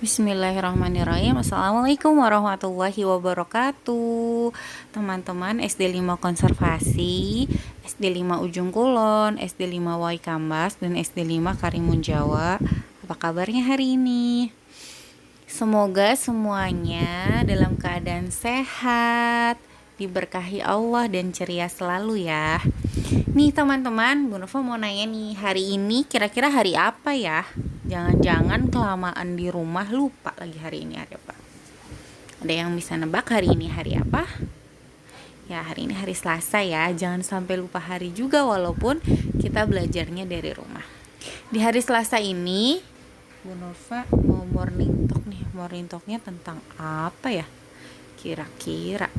Bismillahirrahmanirrahim. Assalamualaikum warahmatullahi wabarakatuh. Teman-teman SD 5 Konservasi, SD 5 Ujung Kulon, SD 5 Waikambas, dan SD 5 Karimun Jawa. Apa kabarnya hari ini? Semoga semuanya dalam keadaan sehat, diberkahi Allah dan ceria selalu ya. Nih teman-teman, Bu Nova mau nanya nih, hari ini kira-kira hari apa ya? Jangan-jangan kelamaan di rumah lupa lagi hari ini hari apa. Ada yang bisa nebak hari ini hari apa? Ya, hari ini hari Selasa ya. Jangan sampai lupa hari juga walaupun kita belajarnya dari rumah. Di hari Selasa ini Bu Nova mau morning talk nih. Morning talknya tentang apa ya? Kira-kira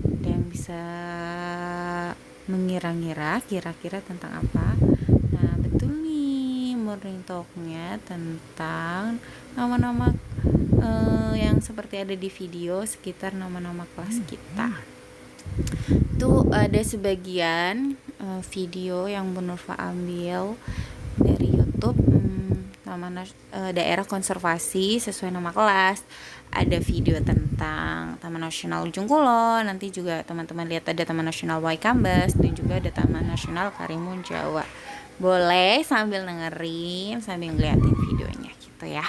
ada yang bisa mengira-ngira kira-kira tentang apa? Nah, betul nih, morning talknya tentang nama-nama yang seperti ada di video sekitar nama-nama kelas kita. Tuh ada sebagian video yang Bu Nurfa ambil dari YouTube, daerah konservasi sesuai nama kelas. Ada video tentang Taman Nasional Ujung Kulon, nanti juga teman-teman lihat ada Taman Nasional Waikambas, dan juga ada Taman Nasional Karimun Jawa. Boleh sambil dengerin, sambil ngeliatin videonya gitu ya.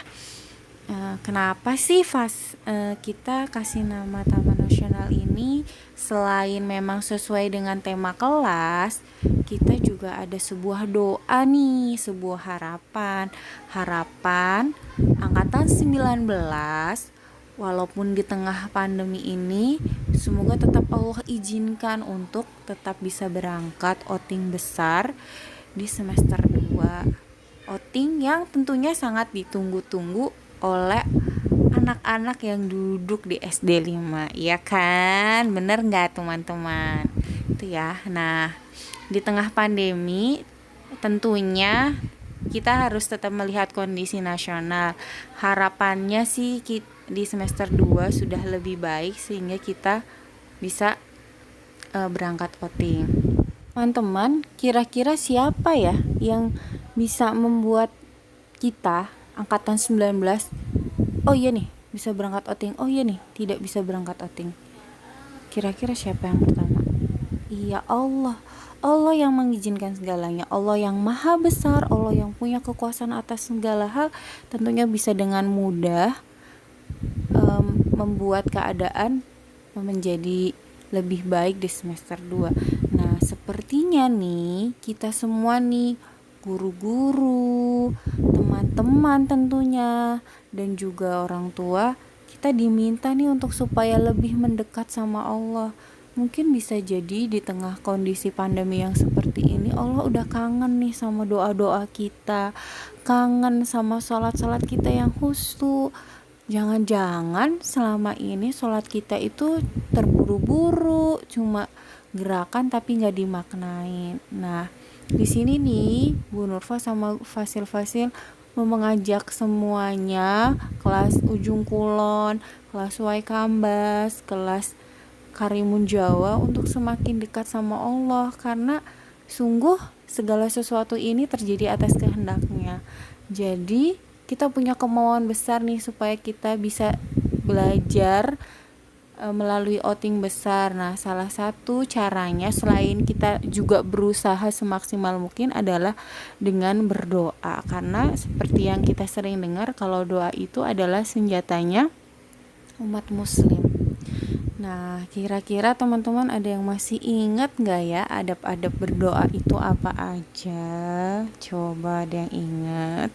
Kenapa sih kita kasih nama Taman Nasional ini? Selain memang sesuai dengan tema kelas, kita juga ada sebuah doa nih, sebuah harapan angkatan 19, walaupun di tengah pandemi ini, semoga tetap Allah izinkan untuk tetap bisa berangkat outing besar di semester 2. Outing yang tentunya sangat ditunggu-tunggu oleh anak-anak yang duduk di SD 5, ya kan? Bener nggak teman-teman? Itu ya. Nah, di tengah pandemi tentunya kita harus tetap melihat kondisi nasional. Harapannya sih di semester 2 sudah lebih baik sehingga kita bisa berangkat outing. Teman-teman, kira-kira siapa ya yang bisa membuat kita angkatan 19 oh iya nih bisa berangkat outing, oh iya nih tidak bisa berangkat outing? Kira-kira siapa yang pertama? Iya, Allah yang mengizinkan segalanya, Allah yang maha besar, Allah yang punya kekuasaan atas segala hal, tentunya bisa dengan mudah membuat keadaan menjadi lebih baik di semester 2. Nah, sepertinya nih kita semua nih, guru-guru, teman-teman tentunya, dan juga orang tua, kita diminta nih untuk supaya lebih mendekat sama Allah. Mungkin bisa jadi di tengah kondisi pandemi yang seperti ini, Allah udah kangen nih sama doa-doa kita, kangen sama sholat-sholat kita yang khusyuk. Jangan-jangan selama ini sholat kita itu terburu-buru, cuma gerakan tapi nggak dimaknain. Nah, di sini nih Bu Nurfa sama Fasil mau mengajak semuanya, kelas Ujung Kulon, kelas Waikambas, kelas Karimun Jawa, untuk semakin dekat sama Allah, karena sungguh segala sesuatu ini terjadi atas kehendaknya. Jadi kita punya kemauan besar nih supaya kita bisa belajar melalui outing besar. Nah, salah satu caranya selain kita juga berusaha semaksimal mungkin adalah dengan berdoa, karena seperti yang kita sering dengar kalau doa itu adalah senjatanya umat muslim. Nah, kira-kira teman-teman ada yang masih ingat gak ya adab-adab berdoa itu apa aja? Coba ada yang ingat.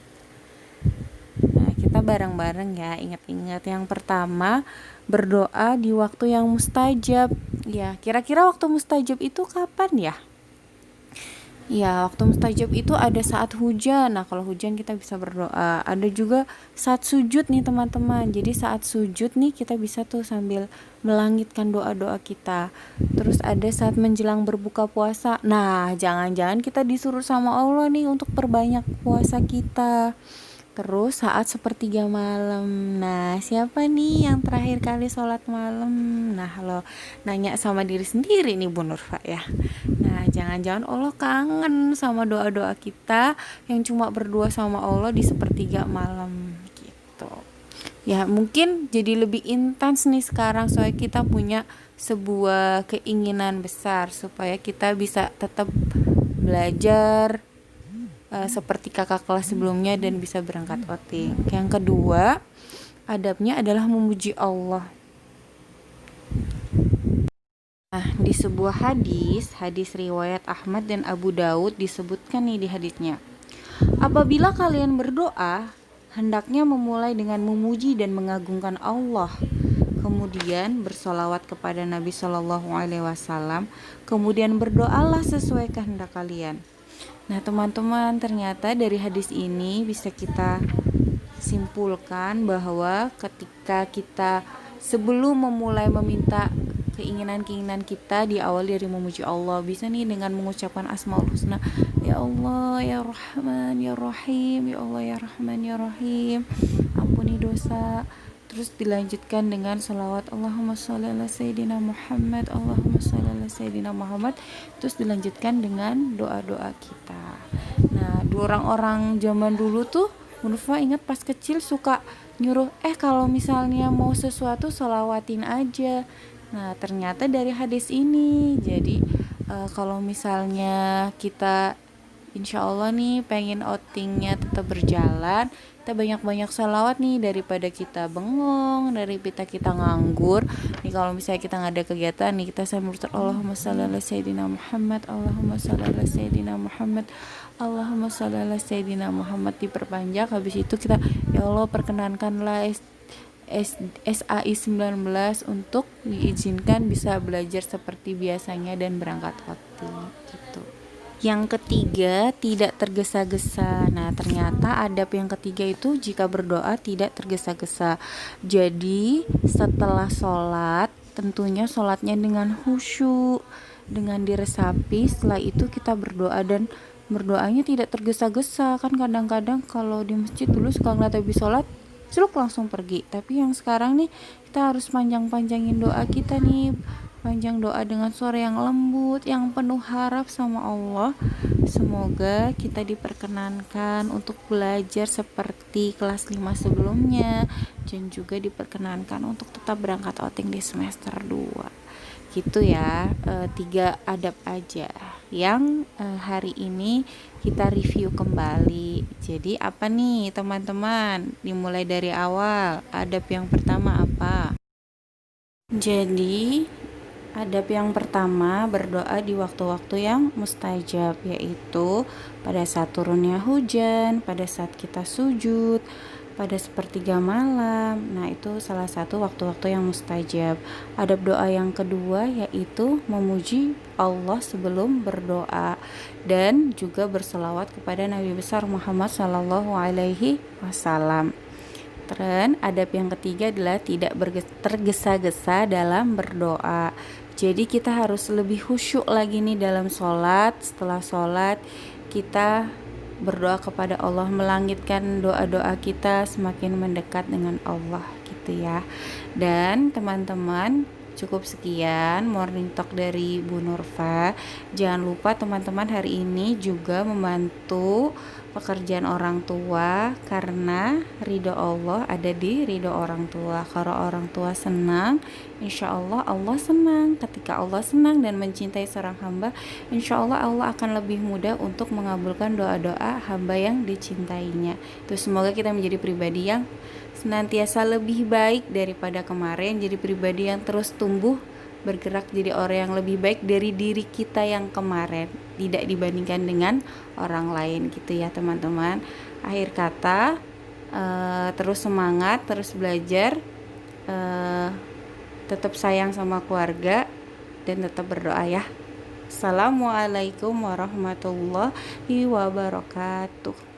Nah, kita bareng-bareng ya ingat-ingat. Yang pertama, berdoa di waktu yang mustajab. Ya, kira-kira waktu mustajab itu kapan ya? Ya, waktu mustajab itu ada saat hujan. Nah, kalau hujan kita bisa berdoa. Ada juga saat sujud nih teman-teman. Jadi saat sujud nih kita bisa tuh sambil melangitkan doa-doa kita. Terus ada saat menjelang berbuka puasa. Nah, jangan-jangan kita disuruh sama Allah nih untuk perbanyak puasa kita. Terus saat sepertiga malam. Nah, siapa nih yang terakhir kali sholat malam? Nah, lo nanya sama diri sendiri nih Bu Nurfa ya. Nah, jangan-jangan Allah kangen sama doa-doa kita yang cuma berdua sama Allah di sepertiga malam gitu. Ya mungkin jadi lebih intens nih sekarang soalnya kita punya sebuah keinginan besar supaya kita bisa tetap belajar seperti kakak kelas sebelumnya dan bisa berangkat outing. Yang kedua, adabnya adalah memuji Allah. Nah, di sebuah hadis riwayat Ahmad dan Abu Daud disebutkan nih di hadisnya. Apabila kalian berdoa, hendaknya memulai dengan memuji dan mengagungkan Allah. Kemudian bersolawat kepada Nabi Shallallahu Alaihi Wasallam. Kemudian berdoalah sesuai kehendak kalian. Nah, teman-teman, ternyata dari hadis ini bisa kita simpulkan bahwa ketika kita sebelum memulai meminta keinginan-keinginan kita diawali dari memuji Allah. Bisa nih dengan mengucapkan Asmaul Husna, ya Allah ya Rahman ya Rahim, ya Allah ya Rahman ya Rahim, ampuni dosa. Terus dilanjutkan dengan salawat Allahumma sholli ala sayyidina Muhammad, Allahumma sholli ala sayyidina Muhammad. Terus dilanjutkan dengan doa-doa kita. Nah, orang-orang zaman dulu tuh Munfa ingat pas kecil suka nyuruh kalau misalnya mau sesuatu solawatin aja. Nah, ternyata dari hadis ini jadi kalau misalnya kita insya Allah nih pengen outingnya tetap berjalan, kita banyak-banyak salawat nih daripada kita bengong, daripada kita nganggur nih. Kalau misalnya kita nggak ada kegiatan nih, kita sambil Allahumma sholli ala sayyidina Muhammad, Allahumma sholli ala sayyidina Muhammad, Allahumma sholli ala sayyidina Muhammad, diperpanjang. Habis itu kita, ya Allah perkenankanlah SAI 19 untuk diizinkan bisa belajar seperti biasanya dan berangkat outing gitu. Yang ketiga, tidak tergesa-gesa. Nah, ternyata adab yang ketiga itu jika berdoa tidak tergesa-gesa. Jadi, setelah sholat, tentunya sholatnya dengan khusyuk, dengan diresapi. Setelah itu kita berdoa dan berdoanya tidak tergesa-gesa. Kan kadang-kadang kalau di masjid dulu suka ngeliat habis sholat, celuk langsung pergi. Tapi yang sekarang nih, kita harus panjang-panjangin doa kita nih. Panjang doa dengan suara yang lembut, yang penuh harap sama Allah. Semoga kita diperkenankan untuk belajar seperti kelas 5 sebelumnya, dan juga diperkenankan untuk tetap berangkat outing di semester 2. Gitu ya, 3 adab aja yang hari ini kita review kembali. Jadi apa nih teman-teman? Dimulai dari awal. Adab yang pertama apa? Jadi adab yang pertama, berdoa di waktu-waktu yang mustajab, yaitu pada saat turunnya hujan, pada saat kita sujud, pada sepertiga malam. Nah, itu salah satu waktu-waktu yang mustajab. Adab doa yang kedua yaitu memuji Allah sebelum berdoa dan juga berselawat kepada Nabi besar Muhammad Sallallahu Alaihi Wasallam. Dan adab yang ketiga adalah tidak tergesa-gesa dalam berdoa. Jadi kita harus lebih khusyuk lagi nih dalam sholat. Setelah sholat kita berdoa kepada Allah, melangitkan doa-doa kita semakin mendekat dengan Allah gitu ya. Dan teman-teman, cukup sekian morning talk dari Bu Nurfa. Jangan lupa teman-teman hari ini juga membantu pekerjaan orang tua, karena ridho Allah ada di ridho orang tua. Kalau orang tua senang, insya Allah Allah senang. Ketika Allah senang dan mencintai seorang hamba, insya Allah Allah akan lebih mudah untuk mengabulkan doa-doa hamba yang dicintainya. Terus semoga kita menjadi pribadi yang senantiasa lebih baik daripada kemarin, jadi pribadi yang terus tumbuh, bergerak jadi orang yang lebih baik dari diri kita yang kemarin, tidak dibandingkan dengan orang lain gitu ya teman-teman. Akhir kata, terus semangat, terus belajar, tetap sayang sama keluarga, dan tetap berdoa ya. Assalamualaikum warahmatullahi wabarakatuh.